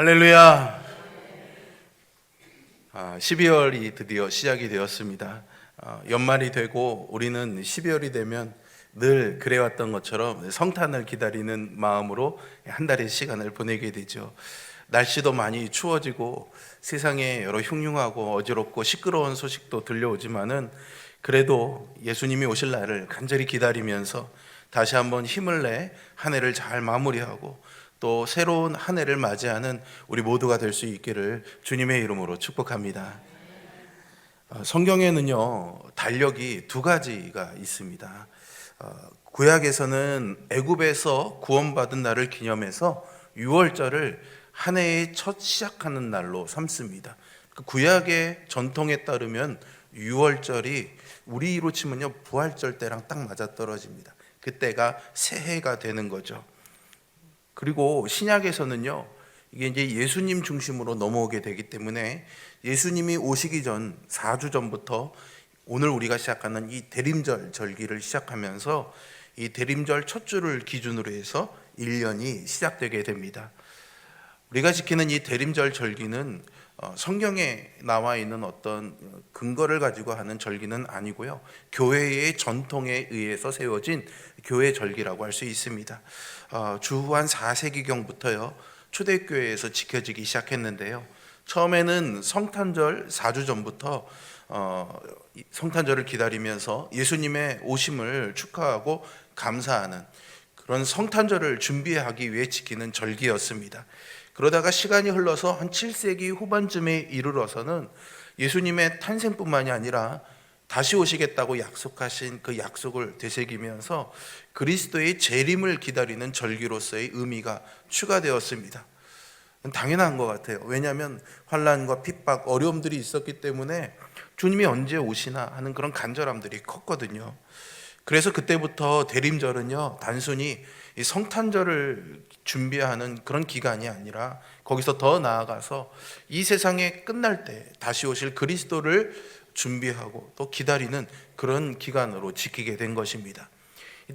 할렐루야. 12월이 드디어 시작이 되었습니다. 연말이 되고 우리는 12월이 되면 늘 그래왔던 것처럼 성탄을 기다리는 마음으로 한 달의 시간을 보내게 되죠. 날씨도 많이 추워지고 세상에 여러 흉흉하고 어지럽고 시끄러운 소식도 들려오지만은 그래도 예수님이 오실 날을 간절히 기다리면서 다시 한번 힘을 내 한 해를 잘 마무리하고 또 새로운 한 해를 맞이하는 우리 모두가 될 수 있기를 주님의 이름으로 축복합니다. 성경에는요, 달력이 두 가지가 있습니다. 구약에서는 애굽에서 구원받은 날을 기념해서 유월절을 한 해의 첫 시작하는 날로 삼습니다. 구약의 전통에 따르면 유월절이 우리로 치면요, 부활절 때랑 딱 맞아떨어집니다. 그때가 새해가 되는 거죠. 그리고 신약에서는요, 이게 이제 예수님 중심으로 넘어오게 되기 때문에 예수님이 오시기 전 4주 전부터 오늘 우리가 시작하는 이 대림절 절기를 시작하면서 이 대림절 첫 주를 기준으로 해서 1년이 시작되게 됩니다. 우리가 지키는 이 대림절 절기는 성경에 나와 있는 어떤 근거를 가지고 하는 절기는 아니고요, 교회의 전통에 의해서 세워진 교회 절기라고 할 수 있습니다. 주후 4세기경부터요 초대교회에서 지켜지기 시작했는데요, 처음에는 성탄절 4주 전부터 성탄절을 기다리면서 예수님의 오심을 축하하고 감사하는 그런 성탄절을 준비하기 위해 지키는 절기였습니다. 그러다가 시간이 흘러서 한 7세기 후반쯤에 이르러서는 예수님의 탄생뿐만이 아니라 다시 오시겠다고 약속하신 그 약속을 되새기면서 그리스도의 재림을 기다리는 절기로서의 의미가 추가되었습니다. 당연한 것 같아요. 왜냐하면 환난과 핍박, 어려움들이 있었기 때문에 주님이 언제 오시나 하는 그런 간절함들이 컸거든요. 그래서 그때부터 대림절은요, 단순히 이 성탄절을 준비하는 그런 기간이 아니라 거기서 더 나아가서 이 세상에 끝날 때 다시 오실 그리스도를 준비하고 또 기다리는 그런 기간으로 지키게 된 것입니다.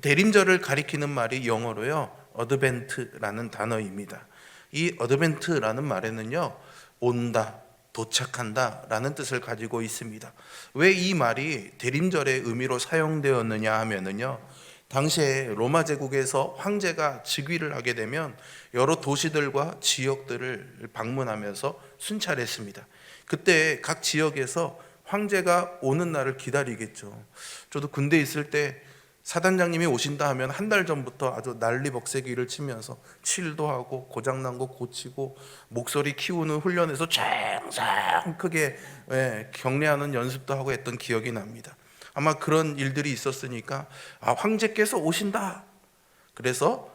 대림절을 가리키는 말이 영어로요, 어드벤트라는 단어입니다. 이 어드벤트라는 말에는요, 온다, 도착한다 라는 뜻을 가지고 있습니다. 왜 이 말이 대림절의 의미로 사용되었느냐 하면은요, 당시에 로마 제국에서 황제가 즉위를 하게 되면 여러 도시들과 지역들을 방문하면서 순찰했습니다. 그때 각 지역에서 황제가 오는 날을 기다리겠죠. 저도 군대에 있을 때 사단장님이 오신다 하면 한 달 전부터 아주 난리벅세기를 치면서 칠도 하고 고장난 거 고치고 목소리 키우는 훈련에서 쨍쨍 크게 경례하는 연습도 하고 했던 기억이 납니다. 아마 그런 일들이 있었으니까 황제께서 오신다, 그래서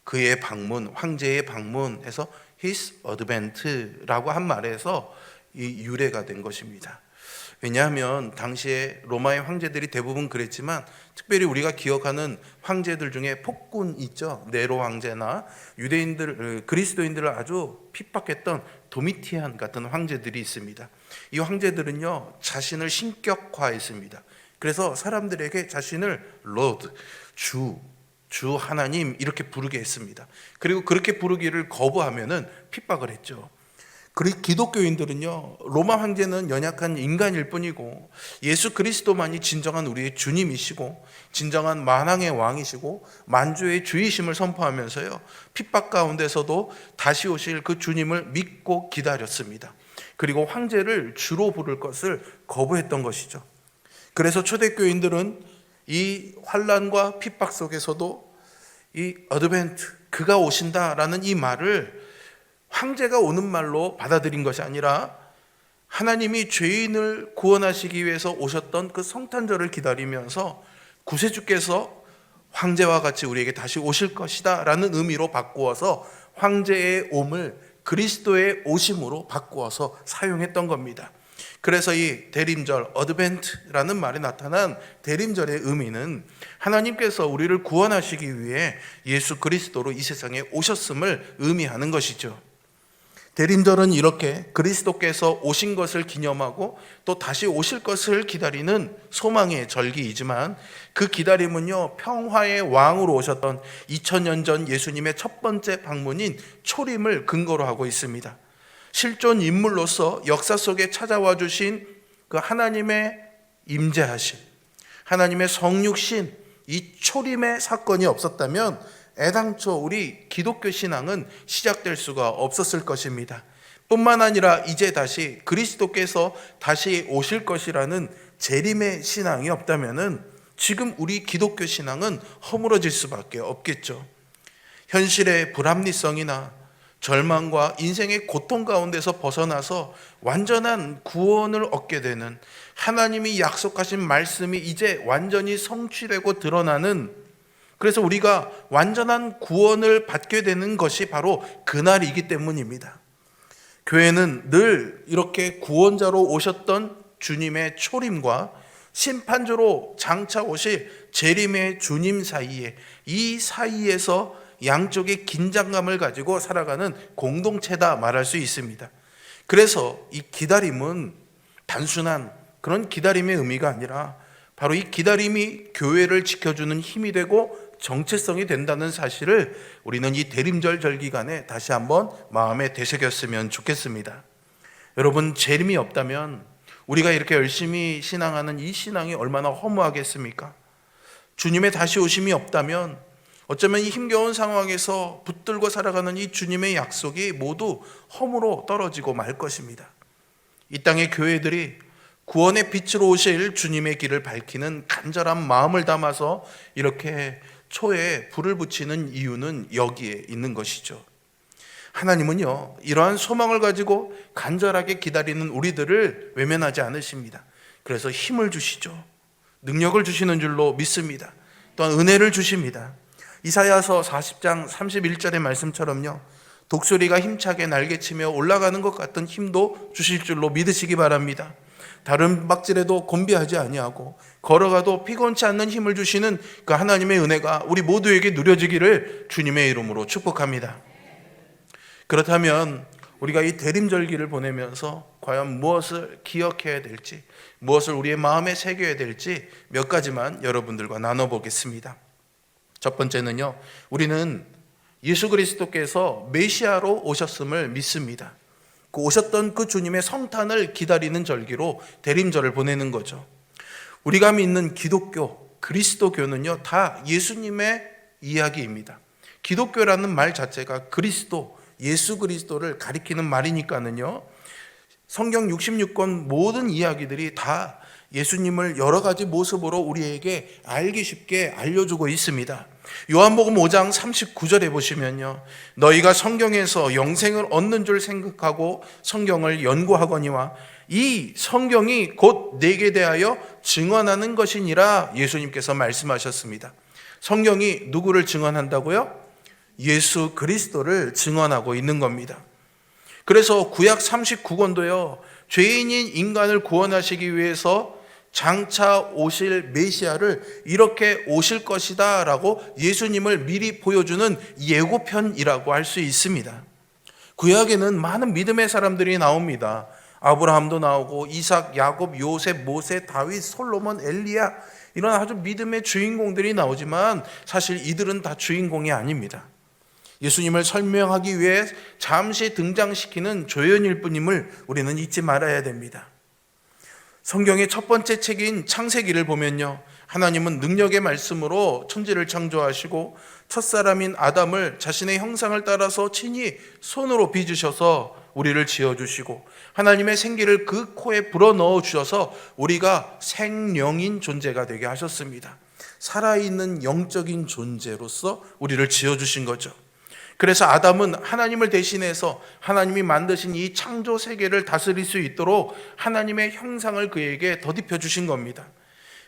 그의 방문, 황제의 방문해서 His Advent라고 한 말에서 이 유래가 된 것입니다. 왜냐하면 당시에 로마의 황제들이 대부분 그랬지만 특별히 우리가 기억하는 황제들 중에 폭군 있죠. 네로 황제나 유대인들, 그리스도인들을 아주 핍박했던 도미티안 같은 황제들이 있습니다. 이 황제들은요, 자신을 신격화했습니다. 그래서 사람들에게 자신을 Lord, 주 하나님 이렇게 부르게 했습니다. 그리고 그렇게 부르기를 거부하면은 핍박을 했죠. 그리고 기독교인들은요, 로마 황제는 연약한 인간일 뿐이고 예수 그리스도만이 진정한 우리의 주님이시고 진정한 만왕의 왕이시고 만주의 주이심을 선포하면서요, 핍박 가운데서도 다시 오실 그 주님을 믿고 기다렸습니다. 그리고 황제를 주로 부를 것을 거부했던 것이죠. 그래서 초대교인들은 이 환난과 핍박 속에서도 이 어드벤트, 그가 오신다라는 이 말을 황제가 오는 말로 받아들인 것이 아니라 하나님이 죄인을 구원하시기 위해서 오셨던 그 성탄절을 기다리면서 구세주께서 황제와 같이 우리에게 다시 오실 것이다 라는 의미로 바꾸어서 황제의 옴을 그리스도의 오심으로 바꾸어서 사용했던 겁니다. 그래서 이 대림절, 어드벤트라는 말에 나타난 대림절의 의미는 하나님께서 우리를 구원하시기 위해 예수 그리스도로 이 세상에 오셨음을 의미하는 것이죠. 대림절은 이렇게 그리스도께서 오신 것을 기념하고 또 다시 오실 것을 기다리는 소망의 절기이지만, 그 기다림은요, 평화의 왕으로 오셨던 2000년 전 예수님의 첫 번째 방문인 초림을 근거로 하고 있습니다. 실존 인물로서 역사 속에 찾아와 주신 그 하나님의 임재하심, 하나님의 성육신, 이 초림의 사건이 없었다면 애당초 우리 기독교 신앙은 시작될 수가 없었을 것입니다. 뿐만 아니라 이제 다시 그리스도께서 다시 오실 것이라는 재림의 신앙이 없다면 지금 우리 기독교 신앙은 허물어질 수밖에 없겠죠. 현실의 불합리성이나 절망과 인생의 고통 가운데서 벗어나서 완전한 구원을 얻게 되는, 하나님이 약속하신 말씀이 이제 완전히 성취되고 드러나는, 그래서 우리가 완전한 구원을 받게 되는 것이 바로 그날이기 때문입니다. 교회는 늘 이렇게 구원자로 오셨던 주님의 초림과 심판주로 장차 오실 재림의 주님 사이에, 이 사이에서 양쪽의 긴장감을 가지고 살아가는 공동체다 말할 수 있습니다. 그래서 이 기다림은 단순한 그런 기다림의 의미가 아니라 바로 이 기다림이 교회를 지켜주는 힘이 되고 정체성이 된다는 사실을 우리는 이 대림절 절기간에 다시 한번 마음에 되새겼으면 좋겠습니다. 여러분, 재림이 없다면 우리가 이렇게 열심히 신앙하는 이 신앙이 얼마나 허무하겠습니까? 주님의 다시 오심이 없다면 어쩌면 이 힘겨운 상황에서 붙들고 살아가는 이 주님의 약속이 모두 허무로 떨어지고 말 것입니다. 이 땅의 교회들이 구원의 빛으로 오실 주님의 길을 밝히는 간절한 마음을 담아서 이렇게 초에 불을 붙이는 이유는 여기에 있는 것이죠. 하나님은요, 이러한 소망을 가지고 간절하게 기다리는 우리들을 외면하지 않으십니다. 그래서 힘을 주시죠. 능력을 주시는 줄로 믿습니다. 또한 은혜를 주십니다. 이사야서 40장 31절의 말씀처럼요, 독수리가 힘차게 날개치며 올라가는 것 같은 힘도 주실 줄로 믿으시기 바랍니다. 다른 박질에도 곤비하지 아니하고 걸어가도 피곤치 않는 힘을 주시는 그 하나님의 은혜가 우리 모두에게 누려지기를 주님의 이름으로 축복합니다. 그렇다면 우리가 이 대림절기를 보내면서 과연 무엇을 기억해야 될지, 무엇을 우리의 마음에 새겨야 될지 몇 가지만 여러분들과 나눠보겠습니다. 첫 번째는요, 우리는 예수 그리스도께서 메시아로 오셨음을 믿습니다. 그 오셨던 그 주님의 성탄을 기다리는 절기로 대림절을 보내는 거죠. 우리가 믿는 기독교, 그리스도교는요, 다 예수님의 이야기입니다. 기독교라는 말 자체가 그리스도, 예수 그리스도를 가리키는 말이니까는요, 성경 66권 모든 이야기들이 다 예수님을 여러 가지 모습으로 우리에게 알기 쉽게 알려주고 있습니다. 요한복음 5장 39절에 보시면요, 너희가 성경에서 영생을 얻는 줄 생각하고 성경을 연구하거니와 이 성경이 곧 내게 대하여 증언하는 것이니라 예수님께서 말씀하셨습니다. 성경이 누구를 증언한다고요? 예수 그리스도를 증언하고 있는 겁니다. 그래서 구약 39권도요, 죄인인 인간을 구원하시기 위해서 장차 오실 메시아를 이렇게 오실 것이다 라고 예수님을 미리 보여주는 예고편이라고 할 수 있습니다. 구약에는 많은 믿음의 사람들이 나옵니다. 아브라함도 나오고 이삭, 야곱, 요셉, 모세, 다윗, 솔로몬, 엘리야, 이런 아주 믿음의 주인공들이 나오지만 사실 이들은 다 주인공이 아닙니다. 예수님을 설명하기 위해 잠시 등장시키는 조연일 뿐임을 우리는 잊지 말아야 됩니다. 성경의 첫 번째 책인 창세기를 보면요, 하나님은 능력의 말씀으로 천지를 창조하시고 첫사람인 아담을 자신의 형상을 따라서 친히 손으로 빚으셔서 우리를 지어주시고 하나님의 생기를 그 코에 불어넣어 주셔서 우리가 생령인 존재가 되게 하셨습니다. 살아있는 영적인 존재로서 우리를 지어주신 거죠. 그래서 아담은 하나님을 대신해서 하나님이 만드신 이 창조 세계를 다스릴 수 있도록 하나님의 형상을 그에게 더입혀 주신 겁니다.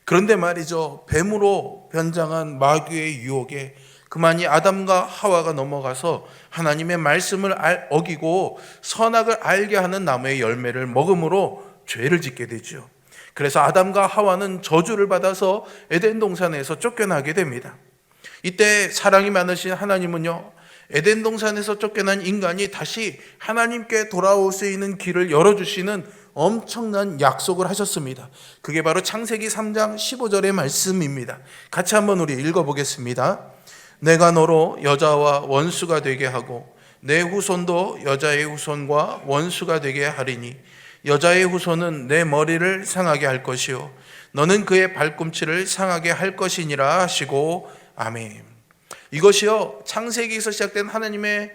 그런데 말이죠, 뱀으로 변장한 마귀의 유혹에 그만이 아담과 하와가 넘어가서 하나님의 말씀을 어기고 선악을 알게 하는 나무의 열매를 먹음으로 죄를 짓게 되죠. 그래서 아담과 하와는 저주를 받아서 에덴 동산에서 쫓겨나게 됩니다. 이때 사랑이 많으신 하나님은요, 에덴 동산에서 쫓겨난 인간이 다시 하나님께 돌아올 수 있는 길을 열어주시는 엄청난 약속을 하셨습니다. 그게 바로 창세기 3장 15절의 말씀입니다. 같이 한번 우리 읽어보겠습니다. 내가 너로 여자와 원수가 되게 하고 내 후손도 여자의 후손과 원수가 되게 하리니 여자의 후손은 내 머리를 상하게 할 것이요 너는 그의 발꿈치를 상하게 할 것이니라 하시고 아멘. 이것이요 창세기에서 시작된 하나님의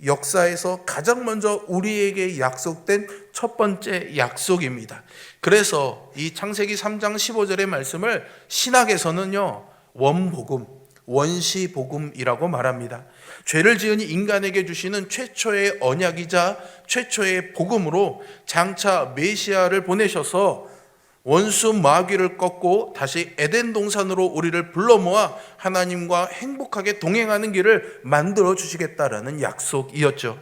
역사에서 가장 먼저 우리에게 약속된 첫 번째 약속입니다. 그래서 이 창세기 3장 15절의 말씀을 신학에서는요 원복음, 원시복음이라고 말합니다. 죄를 지은 인간에게 주시는 최초의 언약이자 최초의 복음으로 장차 메시아를 보내셔서 원수 마귀를 꺾고 다시 에덴 동산으로 우리를 불러 모아 하나님과 행복하게 동행하는 길을 만들어 주시겠다라는 약속이었죠.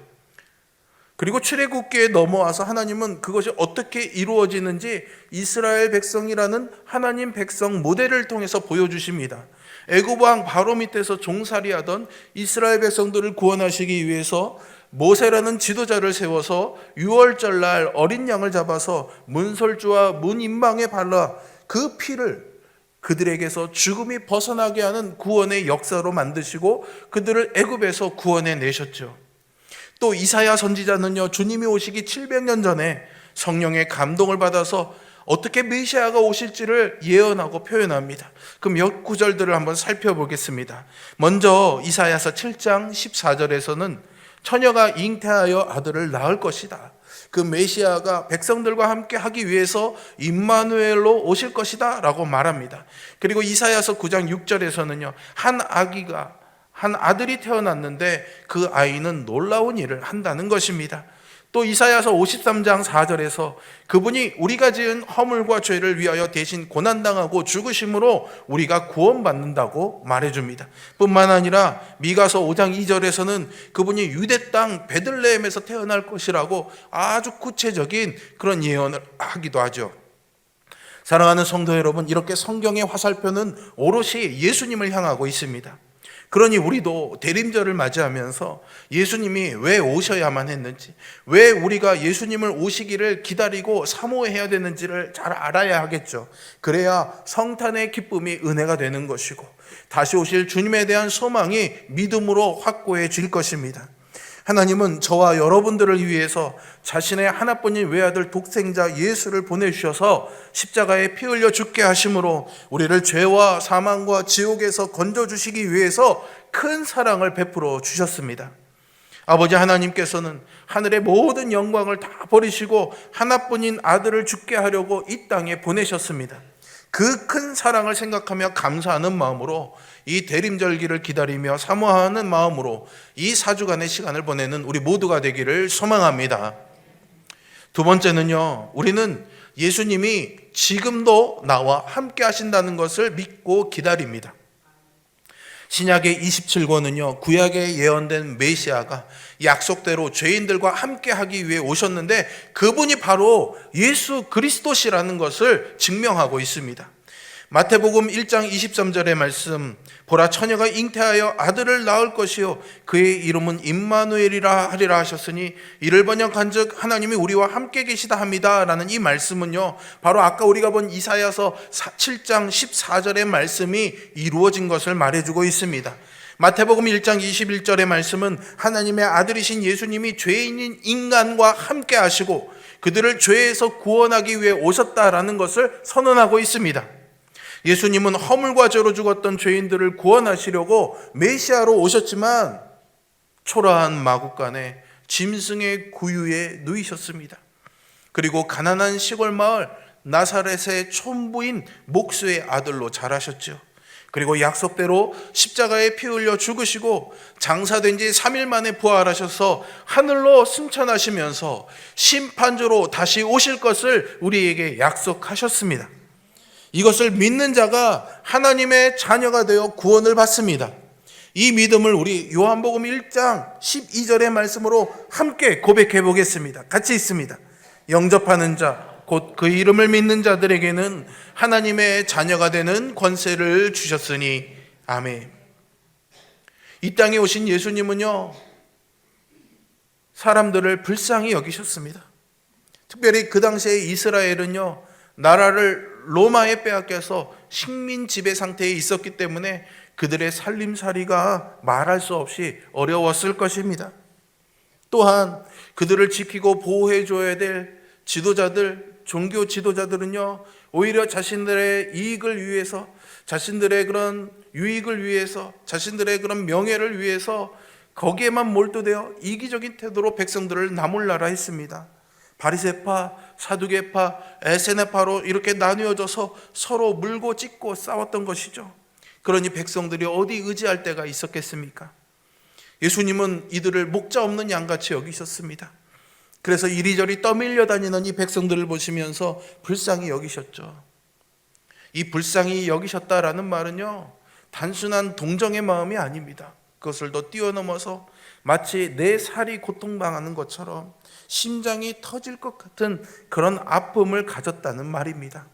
그리고 출애굽기에 넘어와서 하나님은 그것이 어떻게 이루어지는지 이스라엘 백성이라는 하나님 백성 모델을 통해서 보여주십니다. 애굽 왕 바로 밑에서 종살이하던 이스라엘 백성들을 구원하시기 위해서 모세라는 지도자를 세워서 유월절 날 어린 양을 잡아서 문설주와 문 인방에 발라 그 피를 그들에게서 죽음이 벗어나게 하는 구원의 역사로 만드시고 그들을 애굽에서 구원해 내셨죠. 또 이사야 선지자는요 주님이 오시기 700년 전에 성령의 감동을 받아서 어떻게 메시아가 오실지를 예언하고 표현합니다. 그 몇 구절들을 한번 살펴보겠습니다. 먼저 이사야서 7장 14절에서는 처녀가 잉태하여 아들을 낳을 것이다. 그 메시아가 백성들과 함께 하기 위해서 임마누엘로 오실 것이다 라고 말합니다. 그리고 이사야서 9장 6절에서는요 한 아들이 태어났는데 그 아이는 놀라운 일을 한다는 것입니다. 또 이사야서 53장 4절에서 그분이 우리가 지은 허물과 죄를 위하여 대신 고난당하고 죽으심으로 우리가 구원받는다고 말해줍니다. 뿐만 아니라 미가서 5장 2절에서는 그분이 유대 땅 베들레헴에서 태어날 것이라고 아주 구체적인 그런 예언을 하기도 하죠. 사랑하는 성도 여러분, 이렇게 성경의 화살표는 오롯이 예수님을 향하고 있습니다. 그러니 우리도 대림절을 맞이하면서 예수님이 왜 오셔야만 했는지, 왜 우리가 예수님을 오시기를 기다리고 사모해야 되는지를 잘 알아야 하겠죠. 그래야 성탄의 기쁨이 은혜가 되는 것이고 다시 오실 주님에 대한 소망이 믿음으로 확고해질 것입니다. 하나님은 저와 여러분들을 위해서 자신의 하나뿐인 외아들 독생자 예수를 보내주셔서 십자가에 피 흘려 죽게 하심으로 우리를 죄와 사망과 지옥에서 건져주시기 위해서 큰 사랑을 베풀어 주셨습니다. 아버지 하나님께서는 하늘의 모든 영광을 다 버리시고 하나뿐인 아들을 죽게 하려고 이 땅에 보내셨습니다. 그 큰 사랑을 생각하며 감사하는 마음으로 이 대림절기를 기다리며 사모하는 마음으로 이 4주간의 시간을 보내는 우리 모두가 되기를 소망합니다. 두 번째는요, 우리는 예수님이 지금도 나와 함께 하신다는 것을 믿고 기다립니다. 신약의 27권은요 구약에 예언된 메시아가 약속대로 죄인들과 함께 하기 위해 오셨는데 그분이 바로 예수 그리스도시라는 것을 증명하고 있습니다. 마태복음 1장 23절의 말씀, 보라 처녀가 잉태하여 아들을 낳을 것이요 그의 이름은 임마누엘이라 하리라 하셨으니 이를 번역한즉 하나님이 우리와 함께 계시다 합니다 라는 이 말씀은요 바로 아까 우리가 본 이사야서 7장 14절의 말씀이 이루어진 것을 말해주고 있습니다. 마태복음 1장 21절의 말씀은 하나님의 아들이신 예수님이 죄인인 인간과 함께 하시고 그들을 죄에서 구원하기 위해 오셨다라는 것을 선언하고 있습니다. 예수님은 허물과 죄로 죽었던 죄인들을 구원하시려고 메시아로 오셨지만 초라한 마국간에 짐승의 구유에 누이셨습니다. 그리고 가난한 시골 마을 나사렛의 촌부인 목수의 아들로 자라셨죠. 그리고 약속대로 십자가에 피 흘려 죽으시고 장사된 지 3일 만에 부활하셔서 하늘로 승천하시면서 심판주로 다시 오실 것을 우리에게 약속하셨습니다. 이것을 믿는 자가 하나님의 자녀가 되어 구원을 받습니다. 이 믿음을 우리 요한복음 1장 12절의 말씀으로 함께 고백해 보겠습니다. 같이 있습니다. 영접하는 자 곧 그 이름을 믿는 자들에게는 하나님의 자녀가 되는 권세를 주셨으니 아멘. 이 땅에 오신 예수님은요, 사람들을 불쌍히 여기셨습니다. 특별히 그 당시에 이스라엘은요, 나라를 로마에 빼앗겨서 식민 지배 상태에 있었기 때문에 그들의 살림살이가 말할 수 없이 어려웠을 것입니다. 또한 그들을 지키고 보호해 줘야 될 지도자들, 종교 지도자들은요, 오히려 자신들의 이익을 위해서, 자신들의 그런 유익을 위해서, 자신들의 그런 명예를 위해서 거기에만 몰두되어 이기적인 태도로 백성들을 나몰라라 했습니다. 바리새파, 사두개파, 에세네파로 이렇게 나뉘어져서 서로 물고 찢고 싸웠던 것이죠. 그러니 백성들이 어디 의지할 데가 있었겠습니까? 예수님은 이들을 목자 없는 양같이 여기셨습니다. 그래서 이리저리 떠밀려 다니는 이 백성들을 보시면서 불쌍히 여기셨죠. 이 불쌍히 여기셨다라는 말은요, 단순한 동정의 마음이 아닙니다. 그것을 더 뛰어넘어서 마치 내 살이 고통당하는 것처럼 심장이 터질 것 같은 그런 아픔을 가졌다는 말입니다.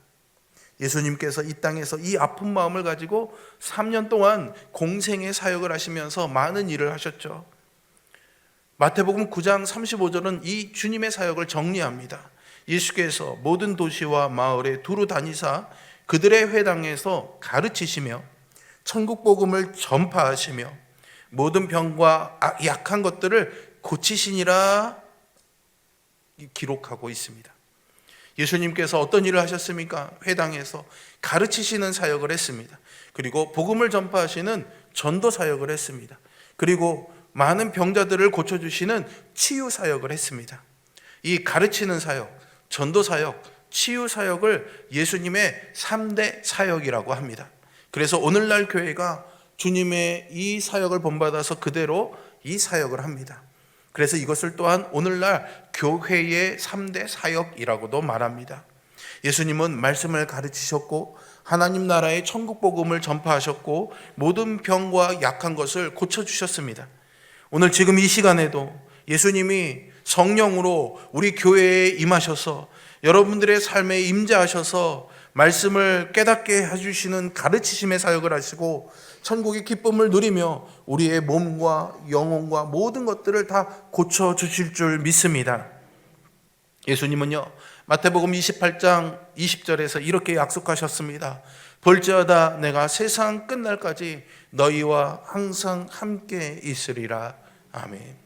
예수님께서 이 땅에서 이 아픈 마음을 가지고 3년 동안 공생의 사역을 하시면서 많은 일을 하셨죠. 마태복음 9장 35절은 이 주님의 사역을 정리합니다. 예수께서 모든 도시와 마을에 두루 다니사 그들의 회당에서 가르치시며 천국 복음을 전파하시며 모든 병과 약한 것들을 고치시니라 기록하고 있습니다. 예수님께서 어떤 일을 하셨습니까? 회당에서 가르치시는 사역을 했습니다. 그리고 복음을 전파하시는 전도 사역을 했습니다. 그리고 많은 병자들을 고쳐주시는 치유 사역을 했습니다. 이 가르치는 사역, 전도 사역, 치유 사역을 예수님의 3대 사역이라고 합니다. 그래서 오늘날 교회가 주님의 이 사역을 본받아서 그대로 이 사역을 합니다. 그래서 이것을 또한 오늘날 교회의 3대 사역이라고도 말합니다. 예수님은 말씀을 가르치셨고 하나님 나라의 천국 복음을 전파하셨고 모든 병과 약한 것을 고쳐주셨습니다. 오늘 지금 이 시간에도 예수님이 성령으로 우리 교회에 임하셔서 여러분들의 삶에 임재하셔서 말씀을 깨닫게 해주시는 가르치심의 사역을 하시고 천국의 기쁨을 누리며 우리의 몸과 영혼과 모든 것들을 다 고쳐주실 줄 믿습니다. 예수님은요, 마태복음 28장 20절에서 이렇게 약속하셨습니다. 볼지어다 내가 세상 끝날까지 너희와 항상 함께 있으리라. 아멘.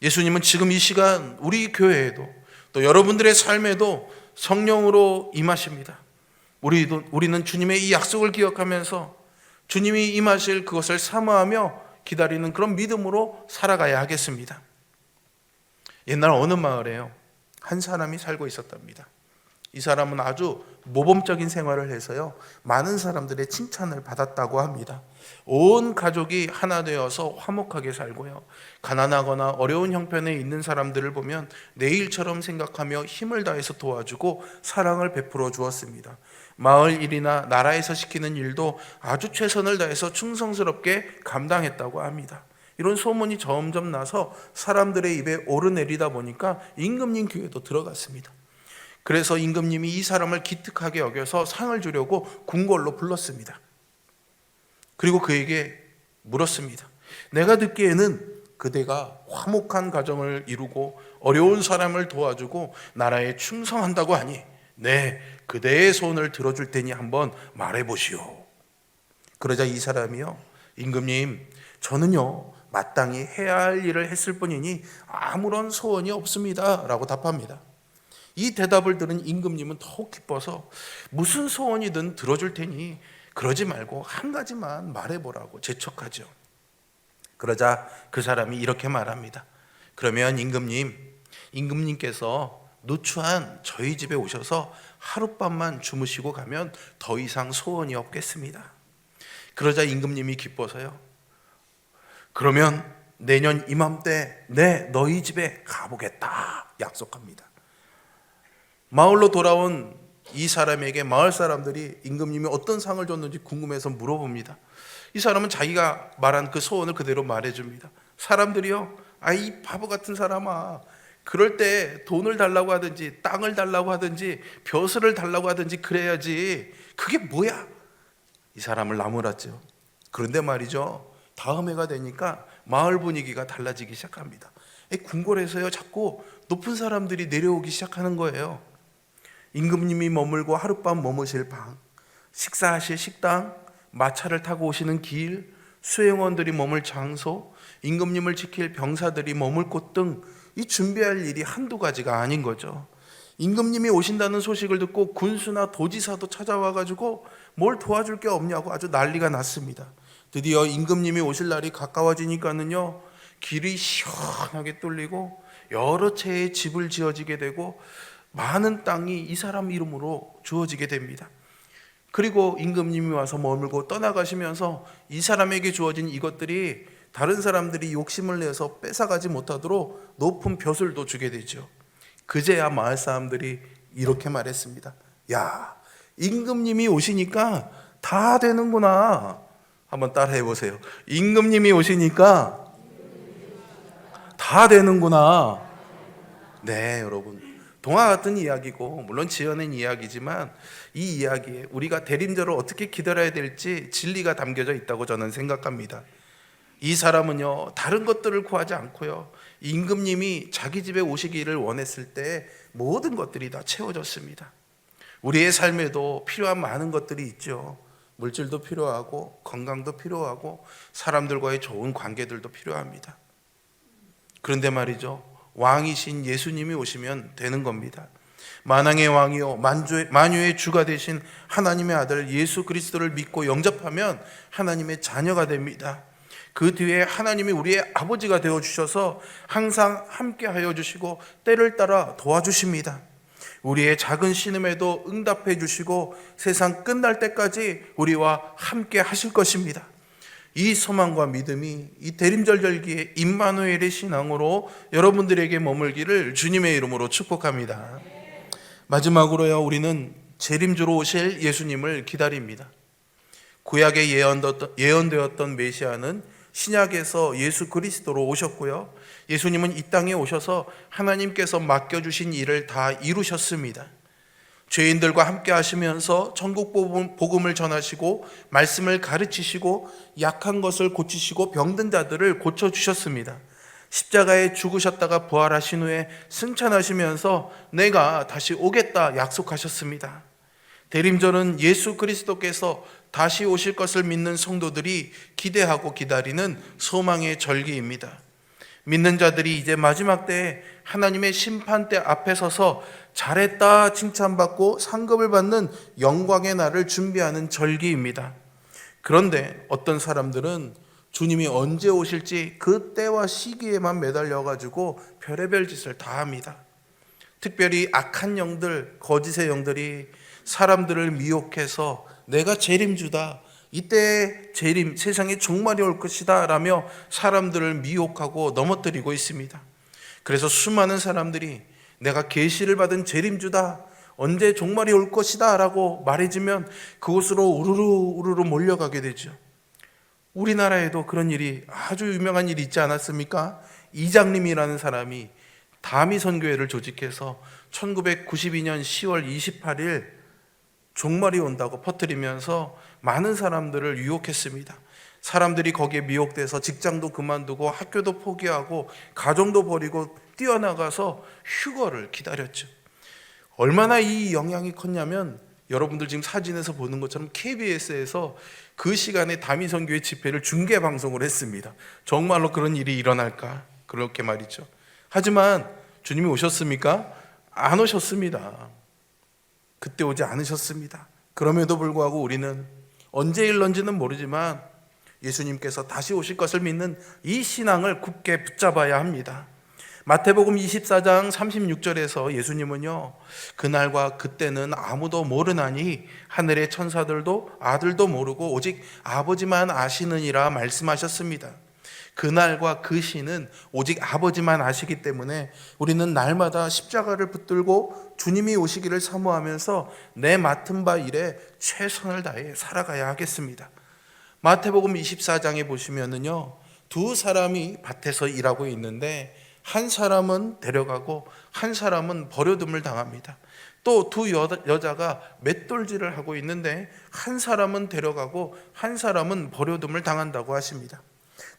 예수님은 지금 이 시간 우리 교회에도 또 여러분들의 삶에도 성령으로 임하십니다. 우리는 주님의 이 약속을 기억하면서 주님이 임하실 그것을 사모하며 기다리는 그런 믿음으로 살아가야 하겠습니다. 옛날 어느 마을에요, 한 사람이 살고 있었답니다. 이 사람은 아주 모범적인 생활을 해서요, 많은 사람들의 칭찬을 받았다고 합니다. 온 가족이 하나 되어서 화목하게 살고요, 가난하거나 어려운 형편에 있는 사람들을 보면 내 일처럼 생각하며 힘을 다해서 도와주고 사랑을 베풀어 주었습니다. 마을 일이나 나라에서 시키는 일도 아주 최선을 다해서 충성스럽게 감당했다고 합니다. 이런 소문이 점점 나서 사람들의 입에 오르내리다 보니까 임금님 교회도 들어갔습니다. 그래서 임금님이 이 사람을 기특하게 여겨서 상을 주려고 궁궐로 불렀습니다. 그리고 그에게 물었습니다. 내가 듣기에는 그대가 화목한 가정을 이루고 어려운 사람을 도와주고 나라에 충성한다고 하니 네, 그대의 소원을 들어줄 테니 한번 말해보시오. 그러자 이 사람이요, 임금님, 저는요 마땅히 해야 할 일을 했을 뿐이니 아무런 소원이 없습니다 라고 답합니다. 이 대답을 들은 임금님은 더욱 기뻐서 무슨 소원이든 들어줄 테니 그러지 말고 한 가지만 말해보라고 재촉하죠. 그러자 그 사람이 이렇게 말합니다. 그러면 임금님께서 누추한 저희 집에 오셔서 하룻밤만 주무시고 가면 더 이상 소원이 없겠습니다. 그러자 임금님이 기뻐서요, 그러면 내년 이맘때 너희 집에 가보겠다 약속합니다. 마을로 돌아온 이 사람에게 마을 사람들이 임금님이 어떤 상을 줬는지 궁금해서 물어봅니다. 이 사람은 자기가 말한 그 소원을 그대로 말해줍니다. 사람들이요, 이 바보 같은 사람아, 그럴 때 돈을 달라고 하든지 땅을 달라고 하든지 벼슬을 달라고 하든지 그래야지, 그게 뭐야? 이 사람을 나무랐죠. 그런데 말이죠, 다음 해가 되니까 마을 분위기가 달라지기 시작합니다. 궁궐에서요, 자꾸 높은 사람들이 내려오기 시작하는 거예요. 임금님이 머물고 하룻밤 머무실 방, 식사하실 식당, 마차를 타고 오시는 길, 수행원들이 머물 장소, 임금님을 지킬 병사들이 머물 곳 등 이 준비할 일이 한두 가지가 아닌 거죠. 임금님이 오신다는 소식을 듣고 군수나 도지사도 찾아와가지고 뭘 도와줄 게 없냐고 아주 난리가 났습니다. 드디어 임금님이 오실 날이 가까워지니까는요, 길이 시원하게 뚫리고 여러 채의 집을 지어지게 되고 많은 땅이 이 사람 이름으로 주어지게 됩니다. 그리고 임금님이 와서 머물고 떠나가시면서 이 사람에게 주어진 이것들이 다른 사람들이 욕심을 내서 뺏어가지 못하도록 높은 벼슬도 주게 되죠. 그제야 마을 사람들이 이렇게 말했습니다. 야, 임금님이 오시니까 다 되는구나. 한번 따라해 보세요. 임금님이 오시니까 다 되는구나. 네, 여러분, 동화 같은 이야기고 물론 지어낸 이야기지만 이 이야기에 우리가 대림절을 어떻게 기다려야 될지 진리가 담겨져 있다고 저는 생각합니다. 이 사람은요, 다른 것들을 구하지 않고요, 임금님이 자기 집에 오시기를 원했을 때 모든 것들이 다 채워졌습니다. 우리의 삶에도 필요한 많은 것들이 있죠. 물질도 필요하고 건강도 필요하고 사람들과의 좋은 관계들도 필요합니다. 그런데 말이죠, 왕이신 예수님이 오시면 되는 겁니다. 만왕의 왕이요 만유의 주가 되신 하나님의 아들 예수 그리스도를 믿고 영접하면 하나님의 자녀가 됩니다. 그 뒤에 하나님이 우리의 아버지가 되어주셔서 항상 함께하여 주시고 때를 따라 도와주십니다. 우리의 작은 신음에도 응답해 주시고 세상 끝날 때까지 우리와 함께 하실 것입니다. 이 소망과 믿음이 이 대림절 절기의 임마누엘의 신앙으로 여러분들에게 머물기를 주님의 이름으로 축복합니다. 마지막으로요, 우리는 재림주로 오실 예수님을 기다립니다. 구약에 예언되었던 메시아는 신약에서 예수 그리스도로 오셨고요, 예수님은 이 땅에 오셔서 하나님께서 맡겨주신 일을 다 이루셨습니다. 죄인들과 함께 하시면서 천국 복음을 전하시고 말씀을 가르치시고 약한 것을 고치시고 병든 자들을 고쳐주셨습니다. 십자가에 죽으셨다가 부활하신 후에 승천하시면서 내가 다시 오겠다 약속하셨습니다. 대림절은 예수 그리스도께서 다시 오실 것을 믿는 성도들이 기대하고 기다리는 소망의 절기입니다. 믿는 자들이 이제 마지막 때에 하나님의 심판대 앞에 서서 잘했다 칭찬받고 상급을 받는 영광의 날을 준비하는 절기입니다. 그런데 어떤 사람들은 주님이 언제 오실지 그 때와 시기에만 매달려가지고 별의별 짓을 다 합니다. 특별히 악한 영들, 거짓의 영들이 사람들을 미혹해서 내가 재림주다, 이때 재림, 세상에 종말이 올 것이다 라며 사람들을 미혹하고 넘어뜨리고 있습니다. 그래서 수많은 사람들이 내가 계시를 받은 재림주다, 언제 종말이 올 것이다 라고 말해주면 그곳으로 우르르 몰려가게 되죠. 우리나라에도 그런 일이 아주 유명한 일이 있지 않았습니까? 이장님이라는 사람이 다미선교회를 조직해서 1992년 10월 28일 종말이 온다고 퍼뜨리면서 많은 사람들을 유혹했습니다. 사람들이 거기에 미혹돼서 직장도 그만두고 학교도 포기하고 가정도 버리고 뛰어나가서 휴거를 기다렸죠. 얼마나 이 영향이 컸냐면 여러분들 지금 사진에서 보는 것처럼 KBS에서 그 시간에 다미선교회 집회를 중계 방송을 했습니다. 정말로 그런 일이 일어날까? 그렇게 말이죠. 하지만 주님이 오셨습니까? 안 오셨습니다. 그때 오지 않으셨습니다. 그럼에도 불구하고 우리는 언제 일런지는 모르지만 예수님께서 다시 오실 것을 믿는 이 신앙을 굳게 붙잡아야 합니다. 마태복음 24장 36절에서 예수님은요, 그날과 그때는 아무도 모르나니 하늘의 천사들도 아들도 모르고 오직 아버지만 아시느니라 말씀하셨습니다. 그날과 그 시는 오직 아버지만 아시기 때문에 우리는 날마다 십자가를 붙들고 주님이 오시기를 사모하면서 내 맡은 바 일에 최선을 다해 살아가야 하겠습니다. 마태복음 24장에 보시면은요, 두 사람이 밭에서 일하고 있는데 한 사람은 데려가고 한 사람은 버려둠을 당합니다. 또 두 여자가 맷돌질을 하고 있는데 한 사람은 데려가고 한 사람은 버려둠을 당한다고 하십니다.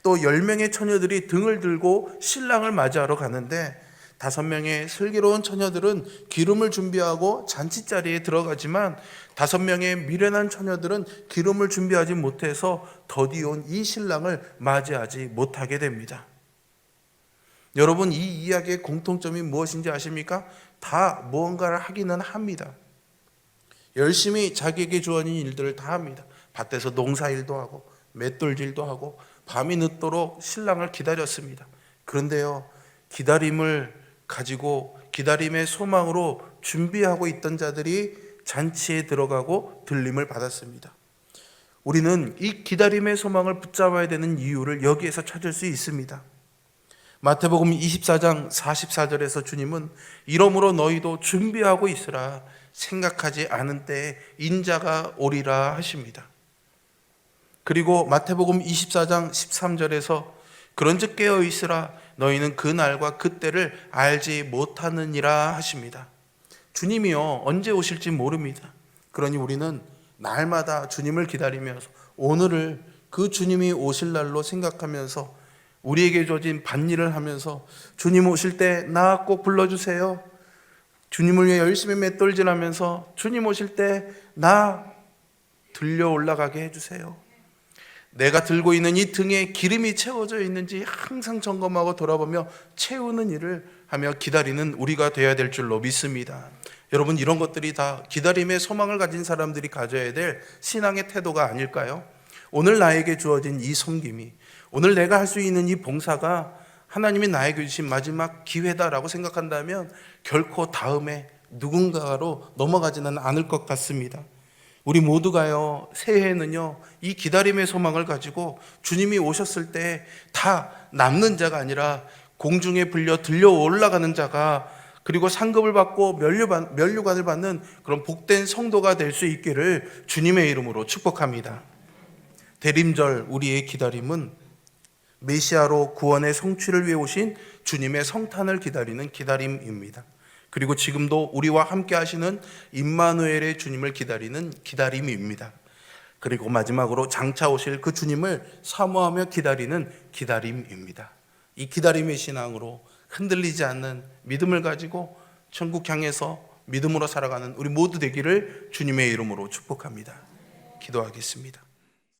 또 10명의 처녀들이 등을 들고 신랑을 맞이하러 가는데 5명의 슬기로운 처녀들은 기름을 준비하고 잔치자리에 들어가지만 5명의 미련한 처녀들은 기름을 준비하지 못해서 더디 온 이 신랑을 맞이하지 못하게 됩니다. 여러분, 이 이야기의 공통점이 무엇인지 아십니까? 다 무언가를 하기는 합니다. 열심히 자기에게 주어진 일들을 다 합니다. 밭에서 농사일도 하고 맷돌질도 하고 밤이 늦도록 신랑을 기다렸습니다. 그런데요, 기다림을 가지고 기다림의 소망으로 준비하고 있던 자들이 잔치에 들어가고 들림을 받았습니다. 우리는 이 기다림의 소망을 붙잡아야 되는 이유를 여기에서 찾을 수 있습니다. 마태복음 24장 44절에서 주님은 이러므로 너희도 준비하고 있으라, 생각하지 않은 때에 인자가 오리라 하십니다. 그리고 마태복음 24장 13절에서 그런즉 깨어 있으라, 너희는 그 날과 그 때를 알지 못하느니라 하십니다. 주님이요, 언제 오실지 모릅니다. 그러니 우리는 날마다 주님을 기다리면서 오늘을 그 주님이 오실 날로 생각하면서 우리에게 주어진 밭일을 하면서 주님 오실 때 나 꼭 불러주세요. 주님을 위해 열심히 맷돌질하면서 주님 오실 때 나 들려 올라가게 해주세요. 내가 들고 있는 이 등에 기름이 채워져 있는지 항상 점검하고 돌아보며 채우는 일을 하며 기다리는 우리가 되어야 될 줄로 믿습니다. 여러분, 이런 것들이 다 기다림의 소망을 가진 사람들이 가져야 될 신앙의 태도가 아닐까요? 오늘 나에게 주어진 이 섬김이, 오늘 내가 할 수 있는 이 봉사가 하나님이 나에게 주신 마지막 기회다라고 생각한다면 결코 다음에 누군가로 넘어가지는 않을 것 같습니다. 우리 모두가요, 새해에는요, 이 기다림의 소망을 가지고 주님이 오셨을 때 다 남는 자가 아니라 공중에 불려 들려 올라가는 자가, 그리고 상급을 받고 면류관을 받는 그런 복된 성도가 될 수 있기를 주님의 이름으로 축복합니다. 대림절 우리의 기다림은 메시아로 구원의 성취를 위해 오신 주님의 성탄을 기다리는 기다림입니다. 그리고 지금도 우리와 함께 하시는 임마누엘의 주님을 기다리는 기다림입니다. 그리고 마지막으로 장차 오실 그 주님을 사모하며 기다리는 기다림입니다. 이 기다림의 신앙으로 흔들리지 않는 믿음을 가지고 천국 향해서 믿음으로 살아가는 우리 모두 되기를 주님의 이름으로 축복합니다. 기도하겠습니다.